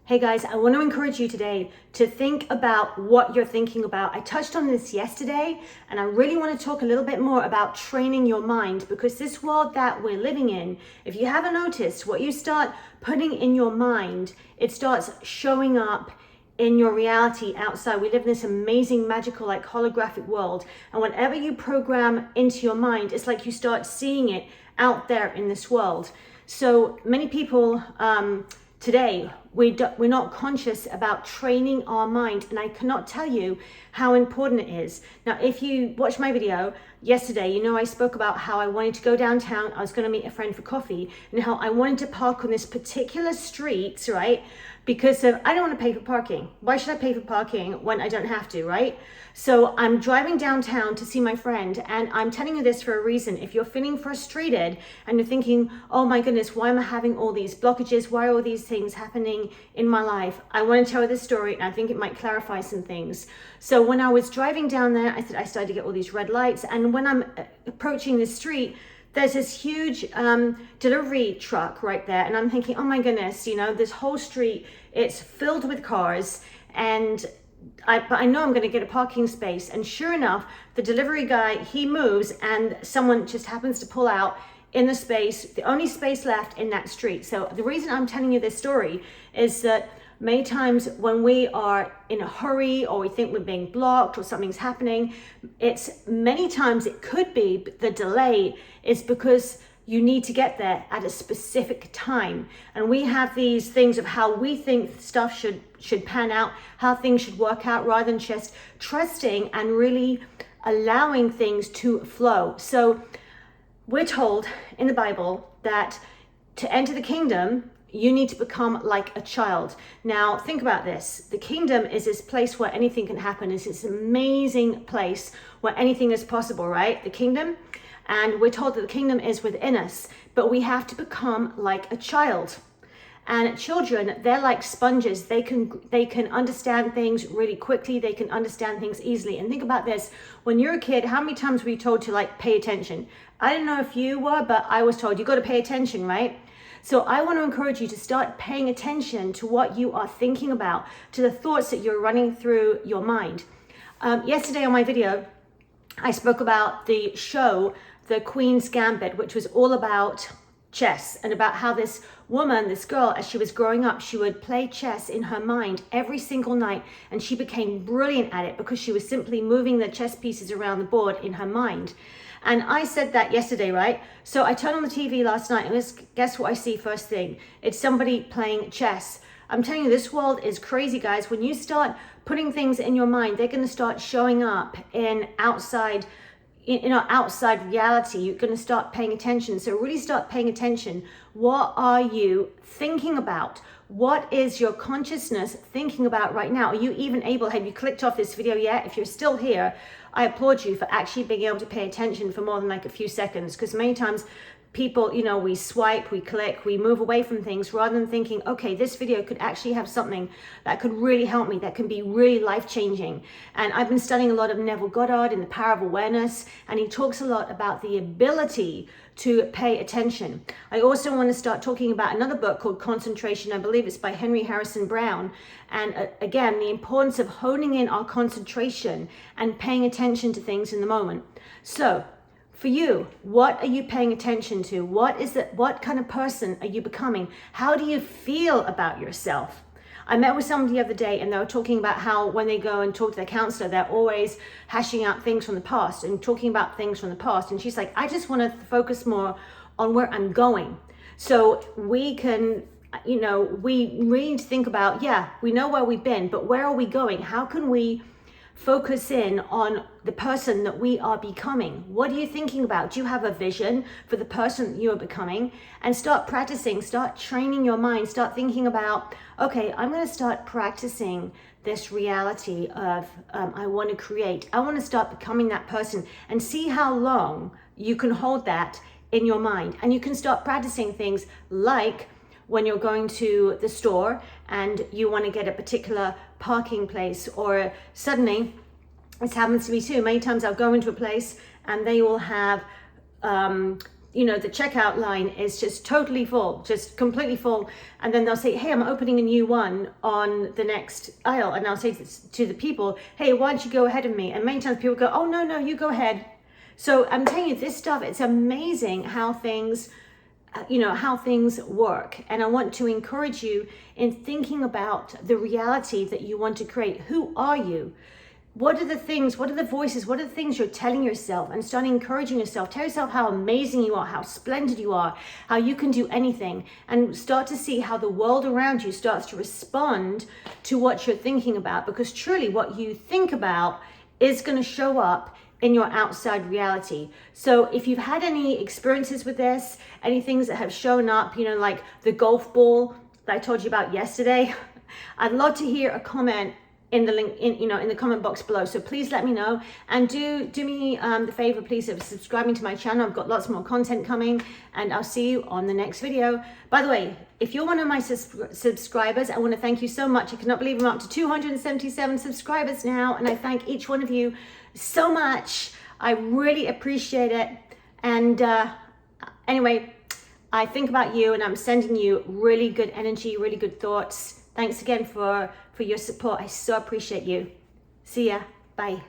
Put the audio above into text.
Hey guys, I want to encourage you today to think about what you're thinking about. I touched on this yesterday, and I really want to talk a little bit more about training your mind, because this world that we're living in, if you haven't noticed, what you start putting in your mind, it starts showing up in your reality outside. We live in this amazing, magical, like holographic world. And whatever you program into your mind, it's like you start seeing it out there in this world. So many people, today, we're not conscious about training our mind, and I cannot tell you how important it is. Now, if you watched my video yesterday, you know I spoke about how I wanted to go downtown. I was going to meet a friend for coffee, and how I wanted to park on this particular street, right? Because I don't want to pay for parking. Why should I pay for parking when I don't have to, right? So I'm driving downtown to see my friend, and I'm telling you this for a reason. If you're feeling frustrated and you're thinking, oh my goodness, why am I having all these blockages? Why are all these things happening in my life? I want to tell you this story, and I think it might clarify some things. So when I was driving down there, I started to get all these red lights, and when I'm approaching the street, there's this huge delivery truck right there. And I'm thinking, oh my goodness, you know, this whole street, it's filled with cars. And but I know I'm going to get a parking space. And sure enough, the delivery guy, he moves, and someone just happens to pull out in the space, the only space left in that street. So the reason I'm telling you this story is that many times when we are in a hurry, or we think we're being blocked, or something's happening, many times it could be the delay is because you need to get there at a specific time. And we have these things of how we think stuff should pan out, how things should work out, rather than just trusting and really allowing things to flow. So we're told in the Bible that to enter the kingdom, you need to become like a child. Now, think about this. The kingdom is this place where anything can happen. It's this amazing place where anything is possible, right? The kingdom. And we're told that the kingdom is within us, but we have to become like a child. And children, they're like sponges. They can understand things really quickly. They can understand things easily. And think about this. When you're a kid, how many times were you told to like pay attention? I don't know if you were, but I was told you got to pay attention, right? So I want to encourage you to start paying attention to what you are thinking about, to the thoughts that you're running through your mind. Yesterday on my video, I spoke about the show, The Queen's Gambit, which was all about chess, and about how this woman, this girl, as she was growing up, she would play chess in her mind every single night, and she became brilliant at it because she was simply moving the chess pieces around the board in her mind. And I said that yesterday, right? So I turned on the TV last night, and guess what I see first thing? It's somebody playing chess. I'm telling you, this world is crazy, guys. When you start putting things in your mind, they're going to start showing up in outside reality. You're going to start paying attention. So really start paying attention. What are you thinking about? What is your consciousness thinking about right now? Are you even able, have you clicked off this video yet? If you're still here, I applaud you for actually being able to pay attention for more than like a few seconds, because many times people, you know, we swipe, we click, we move away from things rather than thinking, okay, this video could actually have something that could really help me, that can be really life-changing. And I've been studying a lot of Neville Goddard in The Power of Awareness, and he talks a lot about the ability to pay attention. I also want to start talking about another book called Concentration. I believe it's by Henry Harrison Brown. And again, the importance of honing in our concentration and paying attention to things in the moment. So for you, what are you paying attention to? What kind of person are you becoming? How do you feel about yourself? I met with someone the other day, and they were talking about how when they go and talk to their counselor, they're always hashing out things from the past and talking about things from the past. And she's like, I just want to focus more on where I'm going. So we can, you know, we really need to think about, yeah, we know where we've been, but where are we going? How can we focus in on the person that we are becoming? What are you thinking about? Do you have a vision for the person that you are becoming? And start practicing, start training your mind, start thinking about, okay, I'm going to start practicing this reality of I want to create. I want to start becoming that person, and see how long you can hold that in your mind. And you can start practicing things like when you're going to the store and you want to get a particular parking place, or suddenly, this happens to me too, many times I'll go into a place and they will have the checkout line is just totally full, just completely full. And then they'll say, hey, I'm opening a new one on the next aisle. And I'll say to the people, hey, why don't you go ahead of me? And many times people go, oh, no, you go ahead. So I'm telling you, this stuff, it's amazing how things, how things work. And I want to encourage you in thinking about the reality that you want to create. Who are you? What are the things, what are the voices, what are the things you're telling yourself, and start encouraging yourself. Tell yourself how amazing you are, how splendid you are, how you can do anything, and start to see how the world around you starts to respond to what you're thinking about, because truly what you think about is going to show up in your outside reality. So if you've had any experiences with this, any things that have shown up, like the golf ball that I told you about yesterday, I'd love to hear a comment in the link in the comment box below. So please let me know, and do me the favor, please, of subscribing to my channel. I've got lots more content coming, and I'll see you on the next video. By the way, if you're one of my subscribers, I want to thank you so much. I cannot believe I'm up to 277 subscribers now, and I thank each one of you so much. I really appreciate it. And anyway, I think about you, and I'm sending you really good energy, really good thoughts. Thanks again for your support. I so appreciate you. See ya. Bye.